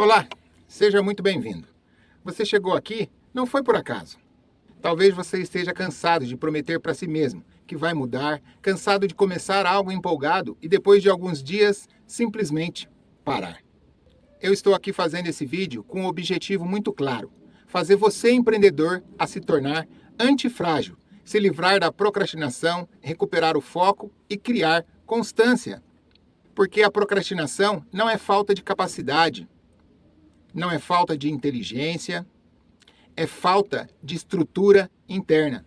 Olá, seja muito bem-vindo. Você chegou aqui não foi por acaso. Talvez você esteja cansado de prometer para si mesmo que vai mudar, cansado de começar algo empolgado e depois de alguns dias simplesmente parar. Eu estou aqui fazendo esse vídeo com um objetivo muito claro: fazer você, empreendedor, a se tornar antifrágil, se livrar da procrastinação, recuperar o foco e criar constância. Porque a procrastinação não é falta de capacidade, não é falta de inteligência, é falta de estrutura interna.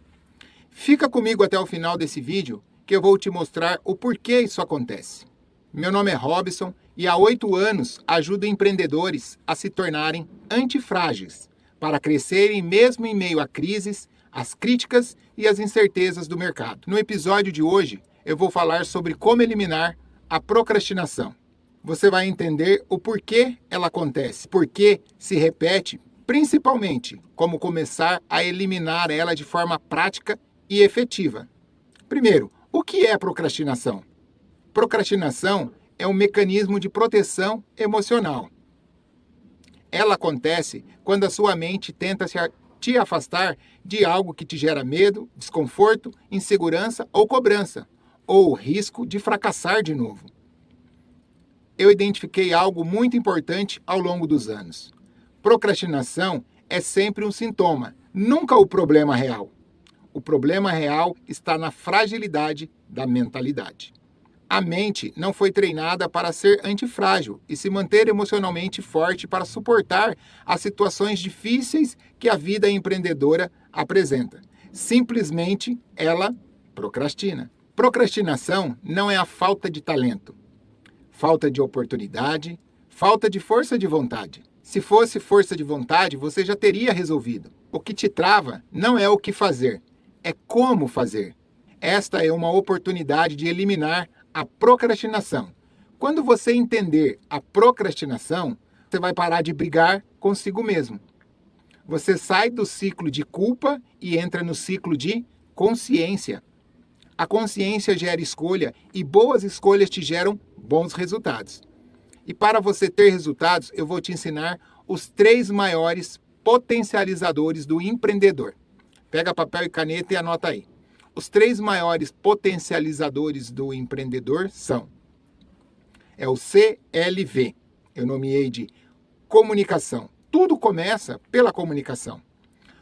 Fica comigo até o final desse vídeo que eu vou te mostrar o porquê isso acontece. Meu nome é Robson e há 8 anos ajudo empreendedores a se tornarem antifrágeis, para crescerem mesmo em meio a crises, as críticas e as incertezas do mercado. No episódio de hoje, eu vou falar sobre como eliminar a procrastinação. Você vai entender o porquê ela acontece, porquê se repete, principalmente como começar a eliminar ela de forma prática e efetiva. Primeiro, o que é procrastinação? Procrastinação é um mecanismo de proteção emocional. Ela acontece quando a sua mente tenta te afastar de algo que te gera medo, desconforto, insegurança ou cobrança, ou o risco de fracassar de novo. Eu identifiquei algo muito importante ao longo dos anos. Procrastinação é sempre um sintoma, nunca o problema real. O problema real está na fragilidade da mentalidade. A mente não foi treinada para ser antifrágil e se manter emocionalmente forte para suportar as situações difíceis que a vida empreendedora apresenta. Simplesmente ela procrastina. Procrastinação não é a falta de talento, falta de oportunidade, falta de força de vontade. Se fosse força de vontade, você já teria resolvido. O que te trava não é o que fazer, é como fazer. Esta é uma oportunidade de eliminar a procrastinação. Quando você entender a procrastinação, você vai parar de brigar consigo mesmo. Você sai do ciclo de culpa e entra no ciclo de consciência. A consciência gera escolha e boas escolhas te geram bons resultados. E para você ter resultados, eu vou te ensinar os 3 maiores potencializadores do empreendedor. Pega papel e caneta e anota aí. Os 3 maiores potencializadores do empreendedor são: é o CLV. Eu nomeei de comunicação. Tudo começa pela comunicação.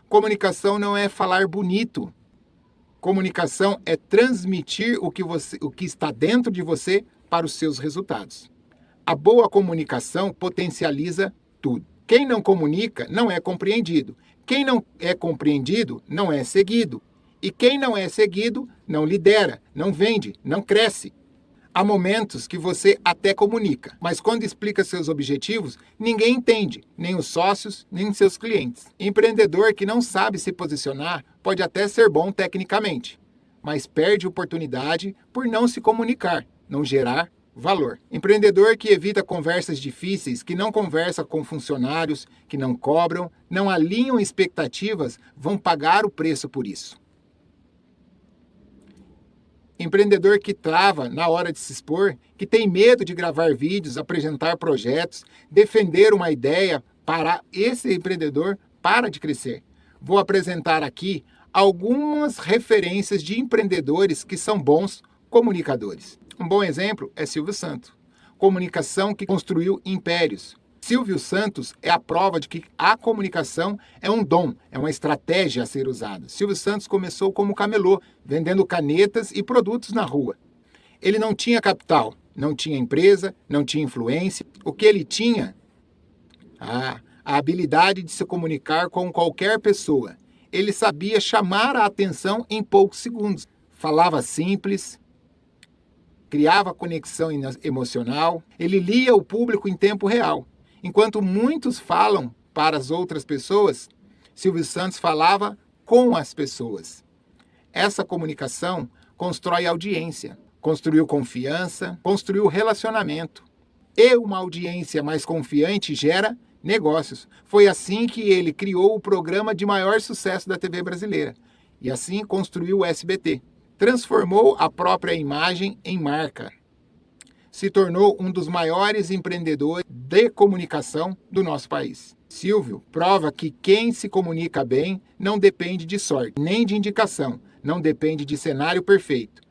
Comunicação não é falar bonito. Comunicação é transmitir o que está dentro de você para os seus resultados. A boa comunicação potencializa tudo. Quem não comunica não é compreendido. Quem não é compreendido não é seguido. E quem não é seguido não lidera, não vende, não cresce. Há momentos que você até comunica, mas quando explica seus objetivos, ninguém entende, nem os sócios, nem seus clientes. Empreendedor que não sabe se posicionar pode até ser bom tecnicamente, mas perde oportunidade por não se comunicar, não gerar valor. Empreendedor que evita conversas difíceis, que não conversa com funcionários, que não cobram, não alinham expectativas, vão pagar o preço por isso. Empreendedor que trava na hora de se expor, que tem medo de gravar vídeos, apresentar projetos, defender uma ideia, esse empreendedor para de crescer. Vou apresentar aqui algumas referências de empreendedores que são bons comunicadores. Um bom exemplo é Silvio Santos. Comunicação que construiu impérios. Silvio Santos é a prova de que a comunicação é um dom, é uma estratégia a ser usada. Silvio Santos começou como camelô, vendendo canetas e produtos na rua. Ele não tinha capital, não tinha empresa, não tinha influência. O que ele tinha? A habilidade de se comunicar com qualquer pessoa. Ele sabia chamar a atenção em poucos segundos. Falava simples, criava conexão emocional, ele lia o público em tempo real. Enquanto muitos falam para as outras pessoas, Silvio Santos falava com as pessoas. Essa comunicação constrói audiência, construiu confiança, construiu relacionamento. E uma audiência mais confiante gera negócios. Foi assim que ele criou o programa de maior sucesso da TV brasileira. E assim construiu o SBT. Transformou a própria imagem em marca. se tornou um dos maiores empreendedores de comunicação do nosso país. Silvio prova que quem se comunica bem não depende de sorte, nem de indicação, não depende de cenário perfeito.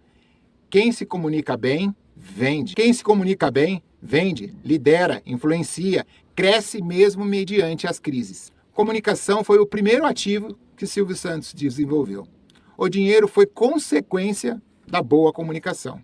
Quem se comunica bem, vende. Quem se comunica bem, vende, lidera, influencia, cresce mesmo mediante as crises. Comunicação foi o primeiro ativo que Silvio Santos desenvolveu. O dinheiro foi consequência da boa comunicação.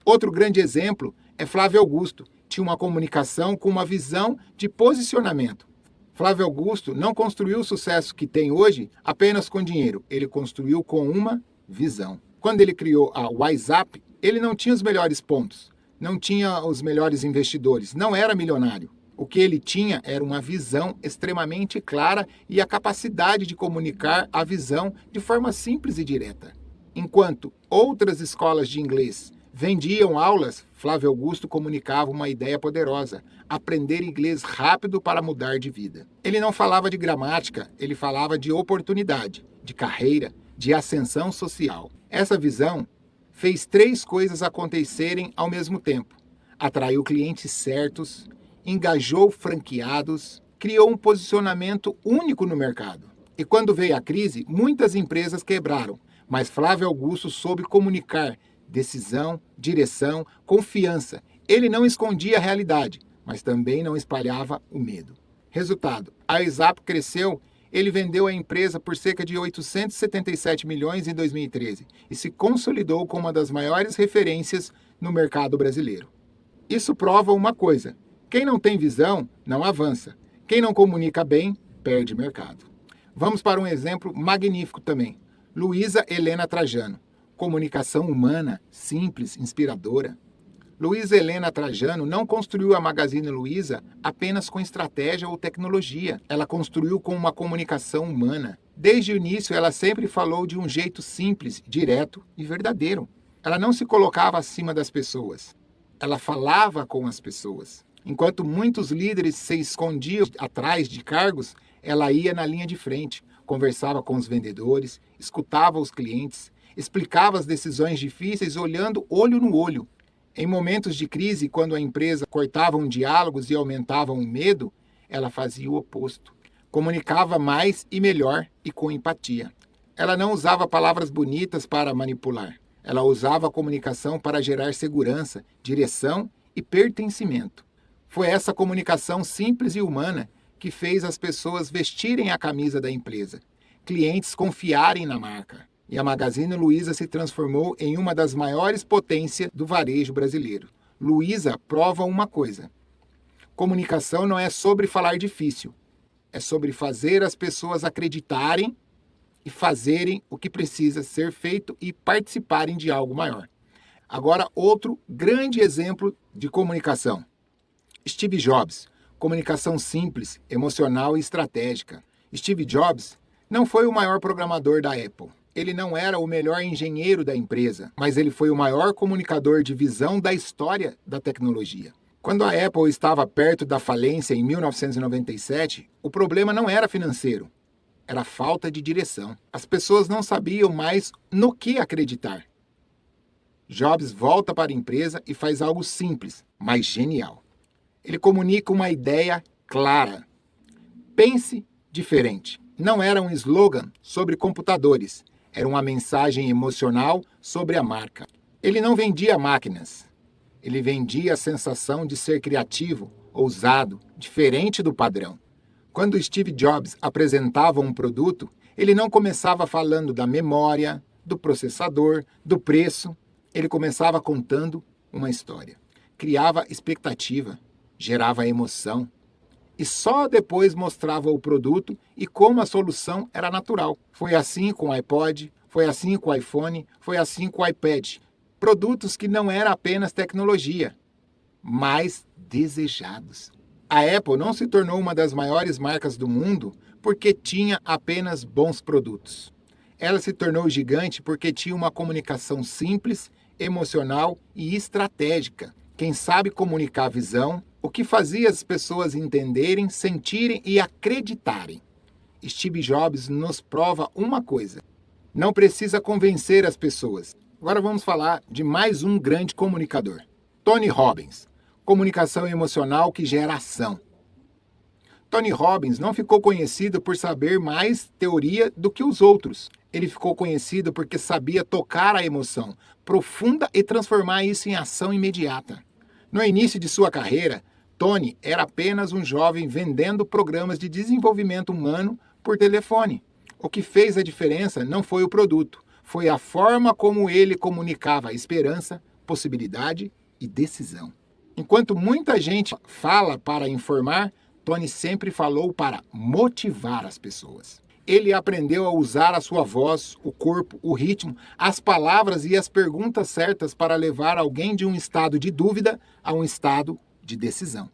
Outro grande exemplo é Flávio Augusto. Tinha uma comunicação com uma visão de posicionamento. Flávio Augusto não construiu o sucesso que tem hoje apenas com dinheiro. Ele construiu com uma visão. Quando ele criou a WhatsApp, ele não tinha os melhores pontos, não tinha os melhores investidores, não era milionário. O que ele tinha era uma visão extremamente clara e a capacidade de comunicar a visão de forma simples e direta. Enquanto outras escolas de inglês vendiam aulas, Flávio Augusto comunicava uma ideia poderosa: aprender inglês rápido para mudar de vida. Ele não falava de gramática, ele falava de oportunidade, de carreira, de ascensão social. Essa visão fez 3 coisas acontecerem ao mesmo tempo: atraiu clientes certos, engajou franqueados, criou um posicionamento único no mercado. E quando veio a crise, muitas empresas quebraram, mas Flávio Augusto soube comunicar decisão, direção, confiança. Ele não escondia a realidade, mas também não espalhava o medo. Resultado: a WhatsApp cresceu. Ele vendeu a empresa por cerca de 877 milhões em 2013 e se consolidou como uma das maiores referências no mercado brasileiro. Isso prova uma coisa: quem não tem visão não avança. Quem não comunica bem, perde mercado. Vamos para um exemplo magnífico também. Luísa Helena Trajano. Comunicação humana, simples, inspiradora. Luísa Helena Trajano não construiu a Magazine Luiza apenas com estratégia ou tecnologia. Ela construiu com uma comunicação humana. Desde o início, ela sempre falou de um jeito simples, direto e verdadeiro. Ela não se colocava acima das pessoas. Ela falava com as pessoas. Enquanto muitos líderes se escondiam atrás de cargos, ela ia na linha de frente, conversava com os vendedores, escutava os clientes, explicava as decisões difíceis olhando olho no olho. Em momentos de crise, quando a empresa cortava diálogos e aumentava o medo, ela fazia o oposto. Comunicava mais e melhor e com empatia. Ela não usava palavras bonitas para manipular. Ela usava a comunicação para gerar segurança, direção e pertencimento. Foi essa comunicação simples e humana que fez as pessoas vestirem a camisa da empresa, clientes confiarem na marca. E a Magazine Luiza se transformou em uma das maiores potências do varejo brasileiro. Luiza prova uma coisa: comunicação não é sobre falar difícil, é sobre fazer as pessoas acreditarem e fazerem o que precisa ser feito e participarem de algo maior. Agora, outro grande exemplo de comunicação. Steve Jobs. Comunicação simples, emocional e estratégica. Steve Jobs não foi o maior programador da Apple. Ele não era o melhor engenheiro da empresa, mas ele foi o maior comunicador de visão da história da tecnologia. Quando a Apple estava perto da falência em 1997, o problema não era financeiro, era falta de direção. As pessoas não sabiam mais no que acreditar. Jobs volta para a empresa e faz algo simples, mas genial. Ele comunica uma ideia clara. Pense diferente. Não era um slogan sobre computadores. Era uma mensagem emocional sobre a marca. Ele não vendia máquinas. Ele vendia a sensação de ser criativo, ousado, diferente do padrão. Quando Steve Jobs apresentava um produto, ele não começava falando da memória, do processador, do preço. Ele começava contando uma história. Criava expectativa, gerava emoção. E só depois mostrava o produto e como a solução era natural. Foi assim com o iPod, foi assim com o iPhone, foi assim com o iPad. Produtos que não eram apenas tecnologia, mas desejados. A Apple não se tornou uma das maiores marcas do mundo porque tinha apenas bons produtos. Ela se tornou gigante porque tinha uma comunicação simples, emocional e estratégica. Quem sabe comunicar a visão, o que fazia as pessoas entenderem, sentirem e acreditarem. Steve Jobs nos prova uma coisa: não precisa convencer as pessoas. Agora vamos falar de mais um grande comunicador, Tony Robbins, comunicação emocional que gera ação. Tony Robbins não ficou conhecido por saber mais teoria do que os outros. Ele ficou conhecido porque sabia tocar a emoção profunda e transformar isso em ação imediata. No início de sua carreira, Tony era apenas um jovem vendendo programas de desenvolvimento humano por telefone. O que fez a diferença não foi o produto, foi a forma como ele comunicava esperança, possibilidade e decisão. Enquanto muita gente fala para informar, Tony sempre falou para motivar as pessoas. Ele aprendeu a usar a sua voz, o corpo, o ritmo, as palavras e as perguntas certas para levar alguém de um estado de dúvida a um estado de decisão.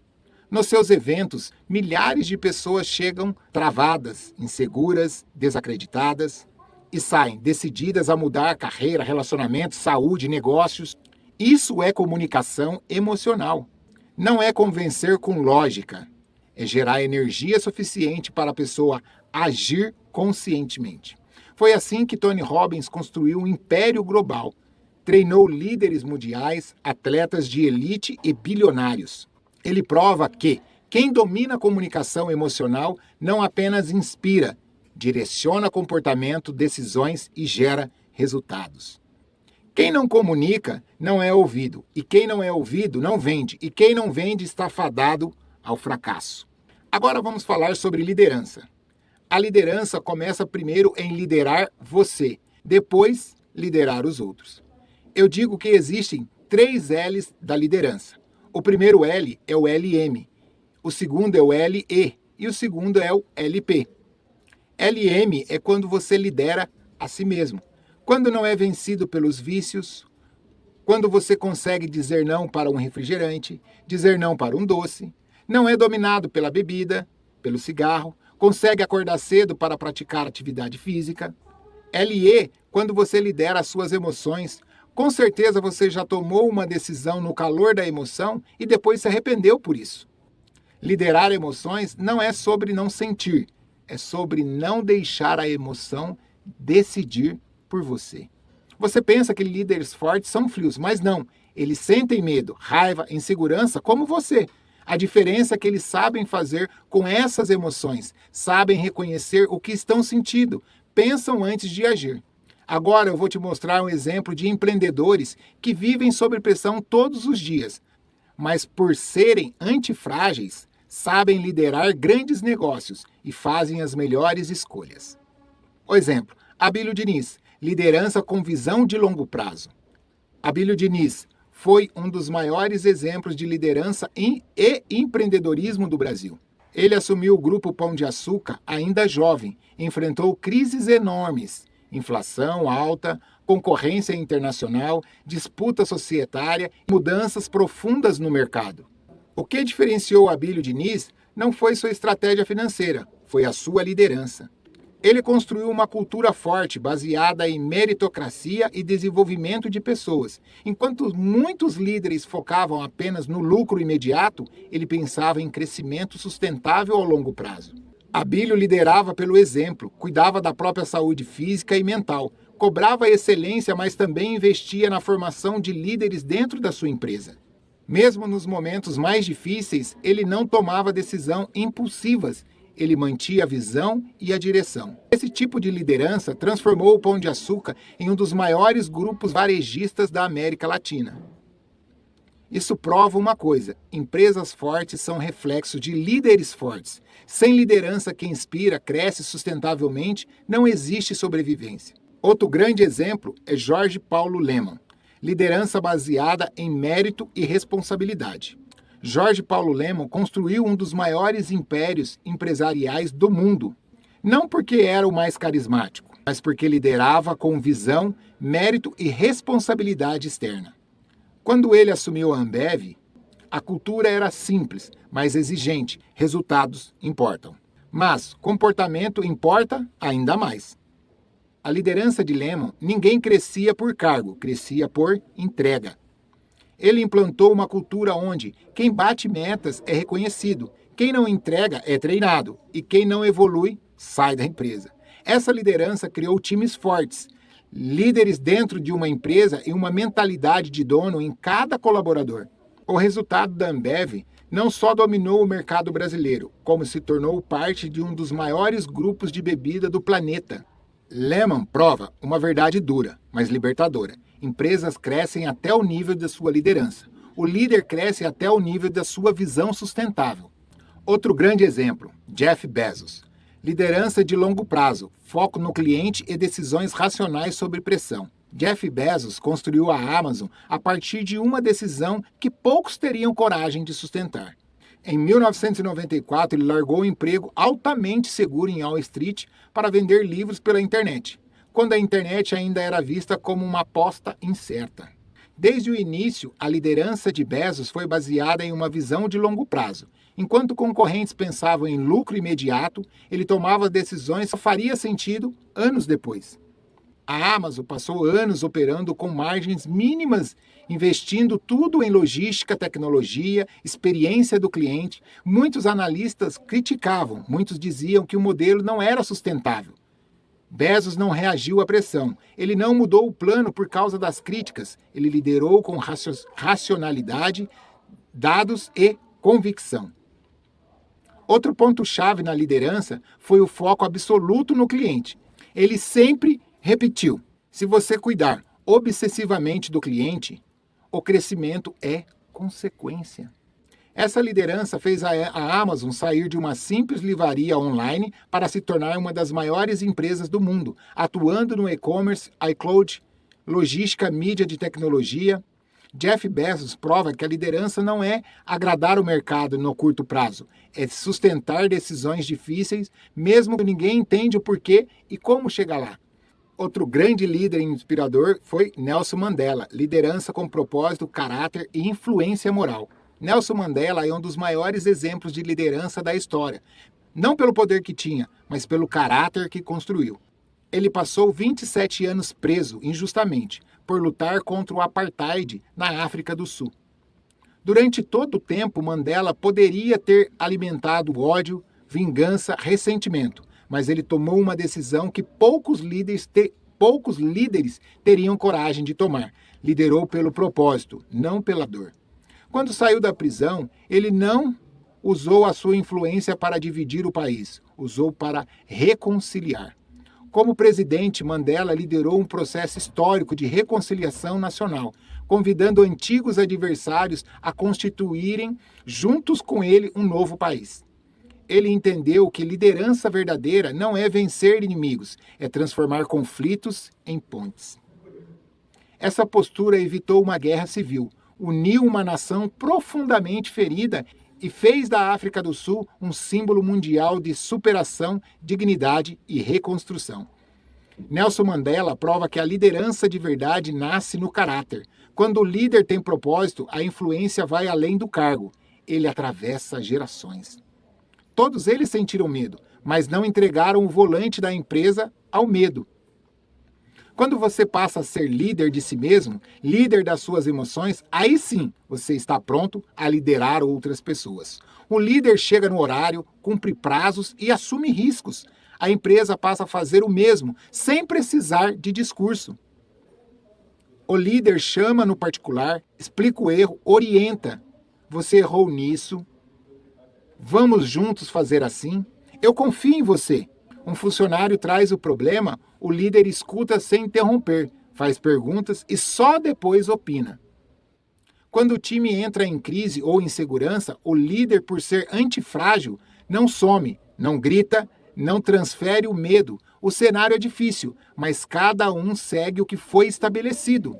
Nos seus eventos, milhares de pessoas chegam travadas, inseguras, desacreditadas e saem decididas a mudar carreira, relacionamentos, saúde, negócios. Isso é comunicação emocional. Não é convencer com lógica. É gerar energia suficiente para a pessoa agir conscientemente. Foi assim que Tony Robbins construiu um império global. Treinou líderes mundiais, atletas de elite e bilionários. Ele prova que quem domina a comunicação emocional não apenas inspira, direciona comportamento, decisões e gera resultados. Quem não comunica não é ouvido, e quem não é ouvido não vende, e quem não vende está fadado ao fracasso. Agora vamos falar sobre liderança. A liderança começa primeiro em liderar você, depois liderar os outros. Eu digo que existem 3 L's da liderança. O primeiro L é o LM, o segundo é o LE e o segundo é o LP. LM é quando você lidera a si mesmo. Quando não é vencido pelos vícios, quando você consegue dizer não para um refrigerante, dizer não para um doce, não é dominado pela bebida, pelo cigarro, consegue acordar cedo para praticar atividade física. LE, quando você lidera as suas emoções, com certeza você já tomou uma decisão no calor da emoção e depois se arrependeu por isso. Liderar emoções não é sobre não sentir, é sobre não deixar a emoção decidir por você. Você pensa que líderes fortes são frios, mas não. Eles sentem medo, raiva, insegurança como você. A diferença é que eles sabem fazer com essas emoções, sabem reconhecer o que estão sentindo, pensam antes de agir. Agora eu vou te mostrar um exemplo de empreendedores que vivem sob pressão todos os dias, mas por serem antifrágeis, sabem liderar grandes negócios e fazem as melhores escolhas. O exemplo, Abílio Diniz, liderança com visão de longo prazo. Abílio Diniz foi um dos maiores exemplos de liderança e empreendedorismo do Brasil. Ele assumiu o grupo Pão de Açúcar ainda jovem, enfrentou crises enormes, inflação alta, concorrência internacional, disputa societária e mudanças profundas no mercado. O que diferenciou Abílio Diniz não foi sua estratégia financeira, foi a sua liderança. Ele construiu uma cultura forte, baseada em meritocracia e desenvolvimento de pessoas. Enquanto muitos líderes focavam apenas no lucro imediato, ele pensava em crescimento sustentável ao longo prazo. Abílio liderava pelo exemplo, cuidava da própria saúde física e mental, cobrava excelência, mas também investia na formação de líderes dentro da sua empresa. Mesmo nos momentos mais difíceis, ele não tomava decisões impulsivas, ele mantinha a visão e a direção. Esse tipo de liderança transformou o Pão de Açúcar em um dos maiores grupos varejistas da América Latina. Isso prova uma coisa: empresas fortes são reflexo de líderes fortes. Sem liderança que inspira, cresce sustentavelmente, não existe sobrevivência. Outro grande exemplo é Jorge Paulo Lemann. Liderança baseada em mérito e responsabilidade. Jorge Paulo Lemann construiu um dos maiores impérios empresariais do mundo. Não porque era o mais carismático, mas porque liderava com visão, mérito e responsabilidade externa. Quando ele assumiu a Ambev, a cultura era simples, mas exigente. Resultados importam. Mas comportamento importa ainda mais. A liderança de Lemann, ninguém crescia por cargo, crescia por entrega. Ele implantou uma cultura onde quem bate metas é reconhecido, quem não entrega é treinado e quem não evolui sai da empresa. Essa liderança criou times fortes, líderes dentro de uma empresa e uma mentalidade de dono em cada colaborador. O resultado da Ambev não só dominou o mercado brasileiro, como se tornou parte de um dos maiores grupos de bebida do planeta. Lehman prova uma verdade dura, mas libertadora. Empresas crescem até o nível da sua liderança. O líder cresce até o nível da sua visão sustentável. Outro grande exemplo, Jeff Bezos. Liderança de longo prazo, foco no cliente e decisões racionais sob pressão. Jeff Bezos construiu a Amazon a partir de uma decisão que poucos teriam coragem de sustentar. Em 1994, ele largou um emprego altamente seguro em Wall Street para vender livros pela internet, quando a internet ainda era vista como uma aposta incerta. Desde o início, a liderança de Bezos foi baseada em uma visão de longo prazo. Enquanto concorrentes pensavam em lucro imediato, ele tomava decisões que só faria sentido anos depois. A Amazon passou anos operando com margens mínimas, investindo tudo em logística, tecnologia, experiência do cliente. Muitos analistas criticavam, muitos diziam que o modelo não era sustentável. Bezos não reagiu à pressão. Ele não mudou o plano por causa das críticas. Ele liderou com racionalidade, dados e convicção. Outro ponto-chave na liderança foi o foco absoluto no cliente. Ele sempre repetiu: se você cuidar obsessivamente do cliente, o crescimento é consequência. Essa liderança fez a Amazon sair de uma simples livraria online para se tornar uma das maiores empresas do mundo, atuando no e-commerce, iCloud, logística, mídia de tecnologia. Jeff Bezos prova que a liderança não é agradar o mercado no curto prazo, é sustentar decisões difíceis, mesmo que ninguém entenda o porquê e como chegar lá. Outro grande líder inspirador foi Nelson Mandela, liderança com propósito, caráter e influência moral. Nelson Mandela é um dos maiores exemplos de liderança da história, não pelo poder que tinha, mas pelo caráter que construiu. Ele passou 27 anos preso injustamente por lutar contra o apartheid na África do Sul. Durante todo o tempo, Mandela poderia ter alimentado ódio, vingança, ressentimento, mas ele tomou uma decisão que poucos líderes teriam coragem de tomar. Liderou pelo propósito, não pela dor. Quando saiu da prisão, ele não usou a sua influência para dividir o país, usou para reconciliar. Como presidente, Mandela liderou um processo histórico de reconciliação nacional, convidando antigos adversários a constituírem, juntos com ele, um novo país. Ele entendeu que liderança verdadeira não é vencer inimigos, é transformar conflitos em pontes. Essa postura evitou uma guerra civil, uniu uma nação profundamente ferida e fez da África do Sul um símbolo mundial de superação, dignidade e reconstrução. Nelson Mandela prova que a liderança de verdade nasce no caráter. Quando o líder tem propósito, a influência vai além do cargo. Ele atravessa gerações. Todos eles sentiram medo, mas não entregaram o volante da empresa ao medo. Quando você passa a ser líder de si mesmo, líder das suas emoções, aí sim você está pronto a liderar outras pessoas. O líder chega no horário, cumpre prazos e assume riscos. A empresa passa a fazer o mesmo, sem precisar de discurso. O líder chama no particular, explica o erro, orienta. Você errou nisso. Vamos juntos fazer assim? Eu confio em você. Um funcionário traz o problema, o líder escuta sem interromper, faz perguntas e só depois opina. Quando o time entra em crise ou insegurança, o líder, por ser antifrágil, não some, não grita, não transfere o medo. O cenário é difícil, mas cada um segue o que foi estabelecido.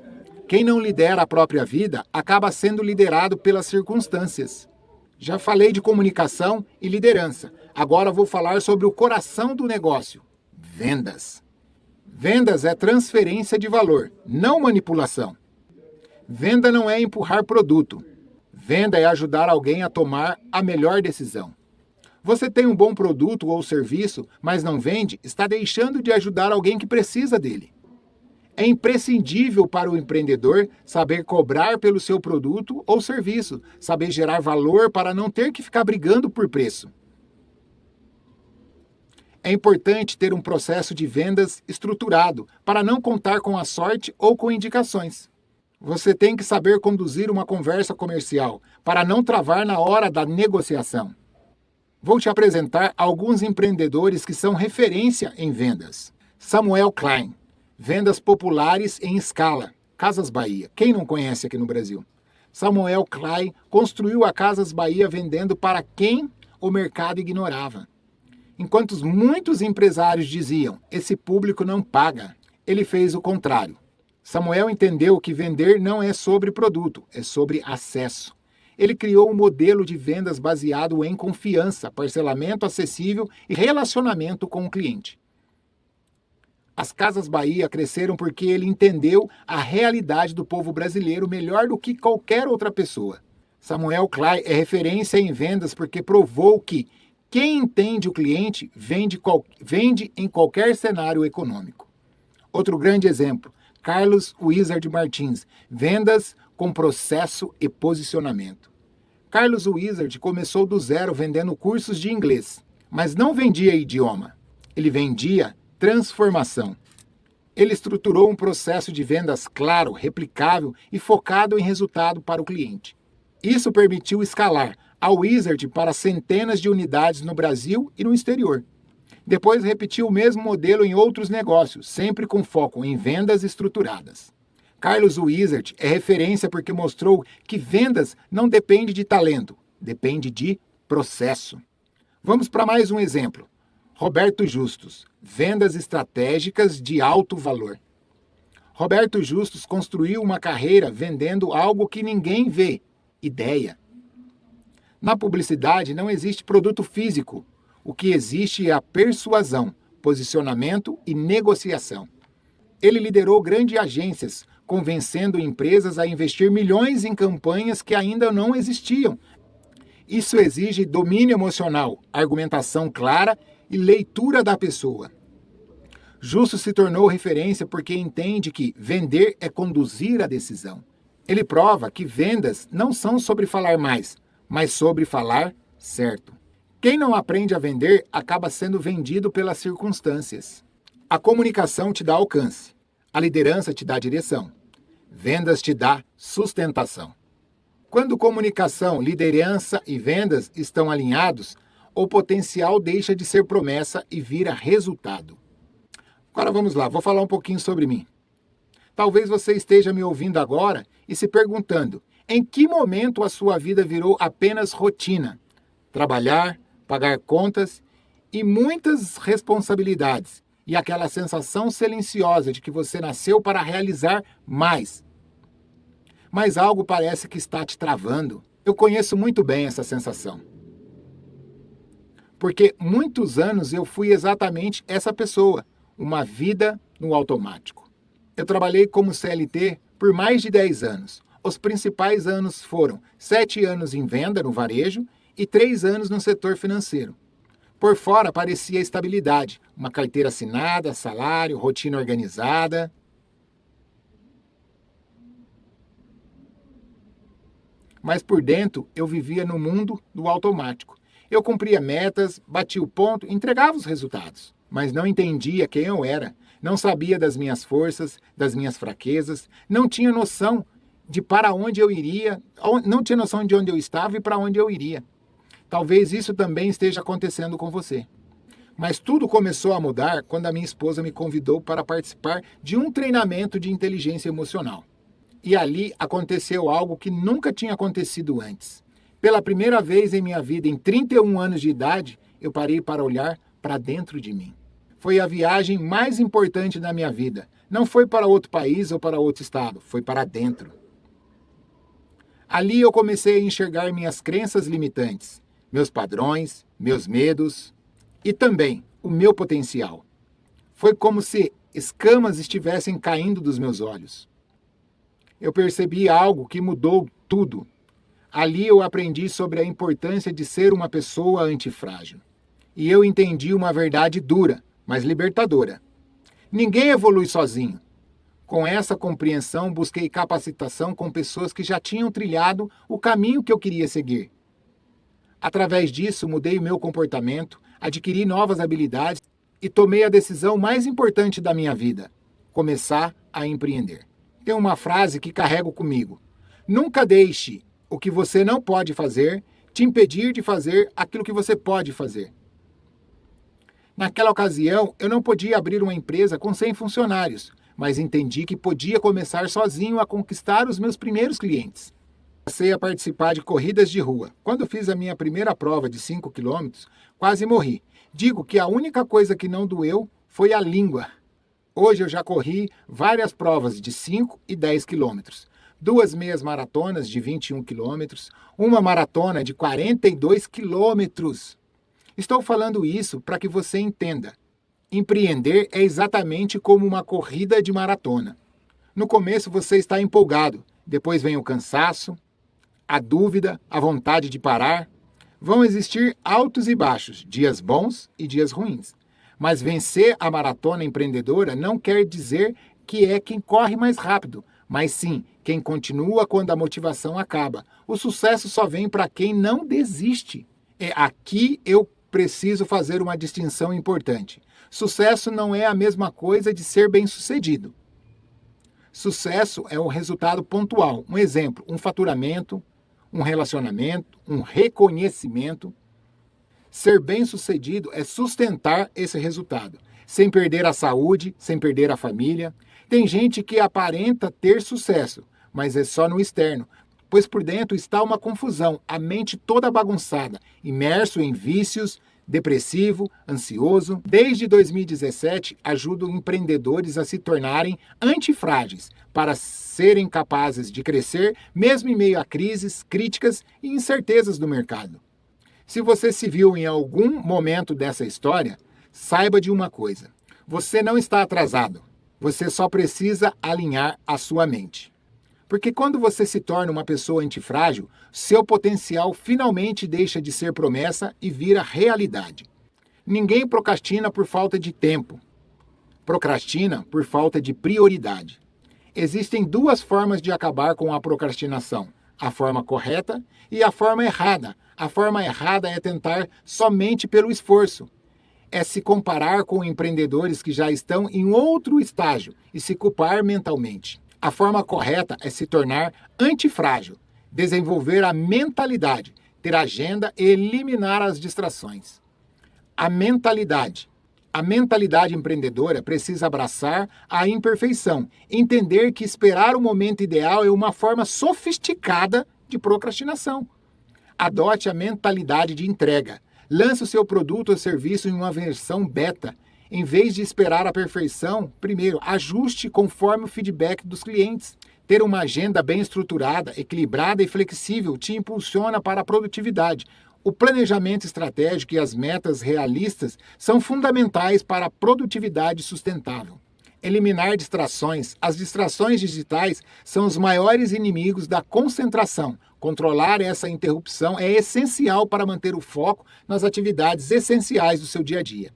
Quem não lidera a própria vida acaba sendo liderado pelas circunstâncias. Já falei de comunicação e liderança. Agora vou falar sobre o coração do negócio: vendas. Vendas é transferência de valor, não manipulação. Venda não é empurrar produto. Venda é ajudar alguém a tomar a melhor decisão. Você tem um bom produto ou serviço, mas não vende, está deixando de ajudar alguém que precisa dele. É imprescindível para o empreendedor saber cobrar pelo seu produto ou serviço, saber gerar valor para não ter que ficar brigando por preço. É importante ter um processo de vendas estruturado para não contar com a sorte ou com indicações. Você tem que saber conduzir uma conversa comercial para não travar na hora da negociação. Vou te apresentar alguns empreendedores que são referência em vendas. Samuel Klein, vendas populares em escala, Casas Bahia. Quem não conhece aqui no Brasil? Samuel Klein construiu a Casas Bahia vendendo para quem o mercado ignorava. Enquanto muitos empresários diziam, esse público não paga, ele fez o contrário. Samuel entendeu que vender não é sobre produto, é sobre acesso. Ele criou um modelo de vendas baseado em confiança, parcelamento acessível e relacionamento com o cliente. As Casas Bahia cresceram porque ele entendeu a realidade do povo brasileiro melhor do que qualquer outra pessoa. Samuel Klein é referência em vendas porque provou que quem entende o cliente vende em qualquer cenário econômico. Outro grande exemplo, Carlos Wizard Martins, vendas com processo e posicionamento. Carlos Wizard começou do zero vendendo cursos de inglês, mas não vendia idioma, ele vendia transformação. Ele estruturou um processo de vendas claro, replicável e focado em resultado para o cliente. Isso permitiu escalar a Wizard para centenas de unidades no Brasil e no exterior. Depois repetiu o mesmo modelo em outros negócios, sempre com foco em vendas estruturadas. Carlos Wizard é referência porque mostrou que vendas não depende de talento, depende de processo. Vamos para mais um exemplo. Roberto Justus, vendas estratégicas de alto valor. Roberto Justus construiu uma carreira vendendo algo que ninguém vê, ideia. Na publicidade não existe produto físico. O que existe é a persuasão, posicionamento e negociação. Ele liderou grandes agências, convencendo empresas a investir milhões em campanhas que ainda não existiam. Isso exige domínio emocional, argumentação clara e leitura da pessoa. Justo se tornou referência porque entende que vender é conduzir a decisão. Ele prova que vendas não são sobre falar mais, mas sobre falar certo. Quem não aprende a vender acaba sendo vendido pelas circunstâncias. A comunicação te dá alcance, a liderança te dá direção, vendas te dá sustentação. Quando comunicação, liderança e vendas estão alinhados, o potencial deixa de ser promessa e vira resultado. Agora vamos lá, vou falar um pouquinho sobre mim. Talvez você esteja me ouvindo agora e se perguntando, em que momento a sua vida virou apenas rotina? Trabalhar, pagar contas e muitas responsabilidades, e aquela sensação silenciosa de que você nasceu para realizar mais. Mas algo parece que está te travando. Eu conheço muito bem essa sensação. Porque muitos anos eu fui exatamente essa pessoa, uma vida no automático. Eu trabalhei como CLT por mais de 10 anos. Os principais anos foram 7 anos em venda no varejo e 3 anos no setor financeiro. Por fora parecia estabilidade, uma carteira assinada, salário, rotina organizada. Mas por dentro eu vivia no mundo do automático. Eu cumpria metas, batia o ponto, entregava os resultados, mas não entendia quem eu era, não sabia das minhas forças, das minhas fraquezas, não tinha noção de para onde eu iria, não tinha noção de onde eu estava e para onde eu iria. Talvez isso também esteja acontecendo com você. Mas tudo começou a mudar quando a minha esposa me convidou para participar de um treinamento de inteligência emocional. E ali aconteceu algo que nunca tinha acontecido antes. Pela primeira vez em minha vida, em 31 anos de idade, eu parei para olhar para dentro de mim. Foi a viagem mais importante da minha vida. Não foi para outro país ou para outro estado, foi para dentro. Ali eu comecei a enxergar minhas crenças limitantes, meus padrões, meus medos e também o meu potencial. Foi como se escamas estivessem caindo dos meus olhos. Eu percebi algo que mudou tudo. Ali eu aprendi sobre a importância de ser uma pessoa antifrágil. E eu entendi uma verdade dura, mas libertadora. Ninguém evolui sozinho. Com essa compreensão, busquei capacitação com pessoas que já tinham trilhado o caminho que eu queria seguir. Através disso, mudei o meu comportamento, adquiri novas habilidades e tomei a decisão mais importante da minha vida: começar a empreender. Tem uma frase que carrego comigo: nunca deixe o que você não pode fazer te impedir de fazer aquilo que você pode fazer. Naquela ocasião, eu não podia abrir uma empresa com 100 funcionários, mas entendi que podia começar sozinho a conquistar os meus primeiros clientes. Passei a participar de corridas de rua. Quando fiz a minha primeira prova de 5 quilômetros, quase morri. Digo que a única coisa que não doeu foi a língua. Hoje eu já corri várias provas de 5 e 10 quilômetros. 2 meias maratonas de 21 quilômetros, uma maratona de 42 quilômetros. Estou falando isso para que você entenda. Empreender é exatamente como uma corrida de maratona. No começo você está empolgado, depois vem o cansaço, a dúvida, a vontade de parar. Vão existir altos e baixos, dias bons e dias ruins. Mas vencer a maratona empreendedora não quer dizer que é quem corre mais rápido, mas sim quem continua quando a motivação acaba. O sucesso só vem para quem não desiste. É aqui eu preciso fazer uma distinção importante. Sucesso não é a mesma coisa de ser bem-sucedido. Sucesso é um resultado pontual. Um exemplo, um faturamento, um relacionamento, um reconhecimento. Ser bem-sucedido é sustentar esse resultado, sem perder a saúde, sem perder a família. Tem gente que aparenta ter sucesso, mas é só no externo, pois por dentro está uma confusão, a mente toda bagunçada, imerso em vícios, depressivo, ansioso. Desde 2017, ajudo empreendedores a se tornarem antifrágeis, para serem capazes de crescer, mesmo em meio a crises, críticas e incertezas do mercado. Se você se viu em algum momento dessa história, saiba de uma coisa: você não está atrasado, você só precisa alinhar a sua mente. Porque quando você se torna uma pessoa antifrágil, seu potencial finalmente deixa de ser promessa e vira realidade. Ninguém procrastina por falta de tempo. Procrastina por falta de prioridade. Existem duas formas de acabar com a procrastinação: a forma correta e a forma errada. A forma errada é tentar somente pelo esforço. É se comparar com empreendedores que já estão em outro estágio e se culpar mentalmente. A forma correta é se tornar antifrágil, desenvolver a mentalidade, ter agenda e eliminar as distrações. A mentalidade empreendedora precisa abraçar a imperfeição, entender que esperar o momento ideal é uma forma sofisticada de procrastinação. Adote a mentalidade de entrega. Lance o seu produto ou serviço em uma versão beta. Em vez de esperar a perfeição, primeiro, ajuste conforme o feedback dos clientes. Ter uma agenda bem estruturada, equilibrada e flexível te impulsiona para a produtividade. O planejamento estratégico e as metas realistas são fundamentais para a produtividade sustentável. Eliminar distrações. As distrações digitais são os maiores inimigos da concentração. Controlar essa interrupção é essencial para manter o foco nas atividades essenciais do seu dia a dia.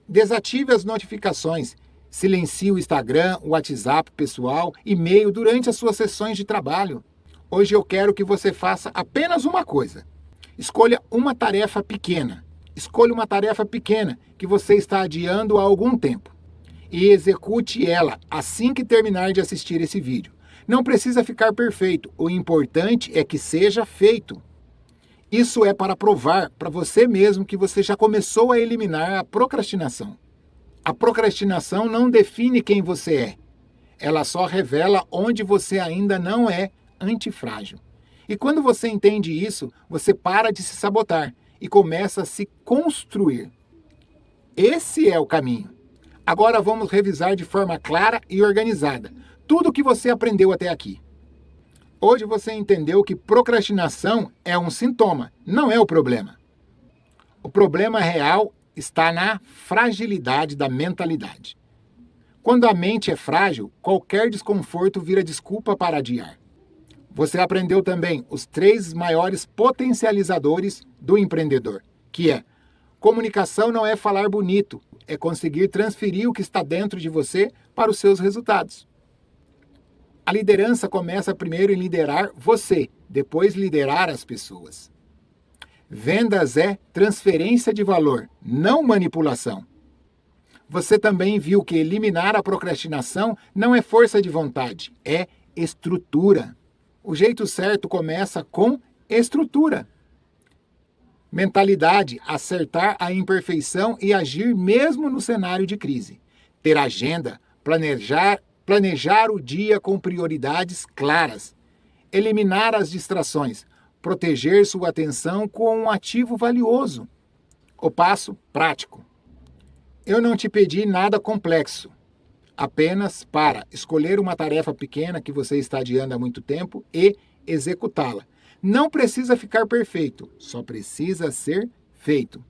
Desative as notificações. Silencie o Instagram, o WhatsApp pessoal, e-mail durante as suas sessões de trabalho. Hoje eu quero que você faça apenas uma coisa. Escolha uma tarefa pequena. Escolha uma tarefa pequena que você está adiando há algum tempo e execute ela assim que terminar de assistir esse vídeo. Não precisa ficar perfeito, o importante é que seja feito. Isso é para provar para você mesmo que você já começou a eliminar a procrastinação. A procrastinação não define quem você é. Ela só revela onde você ainda não é antifrágil. E quando você entende isso, você para de se sabotar e começa a se construir. Esse é o caminho. Agora vamos revisar de forma clara e organizada tudo o que você aprendeu até aqui. Hoje você entendeu que procrastinação é um sintoma, não é o problema. O problema real está na fragilidade da mentalidade. Quando a mente é frágil, qualquer desconforto vira desculpa para adiar. Você aprendeu também os 3 maiores potencializadores do empreendedor, que é: comunicação não é falar bonito, é conseguir transferir o que está dentro de você para os seus resultados. A liderança começa primeiro em liderar você, depois liderar as pessoas. Vendas é transferência de valor, não manipulação. Você também viu que eliminar a procrastinação não é força de vontade, é estrutura. O jeito certo começa com estrutura. Mentalidade, acertar a imperfeição e agir mesmo no cenário de crise. Ter agenda, planejar o dia com prioridades claras. Eliminar as distrações, proteger sua atenção com um ativo valioso. O passo prático. Eu não te pedi nada complexo, apenas para escolher uma tarefa pequena que você está adiando há muito tempo e executá-la. Não precisa ficar perfeito, só precisa ser feito.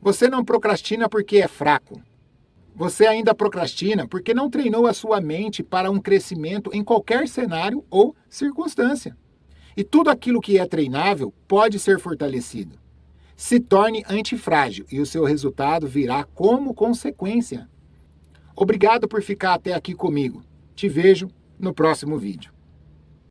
Você não procrastina porque é fraco. Você ainda procrastina porque não treinou a sua mente para um crescimento em qualquer cenário ou circunstância. E tudo aquilo que é treinável pode ser fortalecido. Se torne antifrágil e o seu resultado virá como consequência. Obrigado por ficar até aqui comigo. Te vejo no próximo vídeo.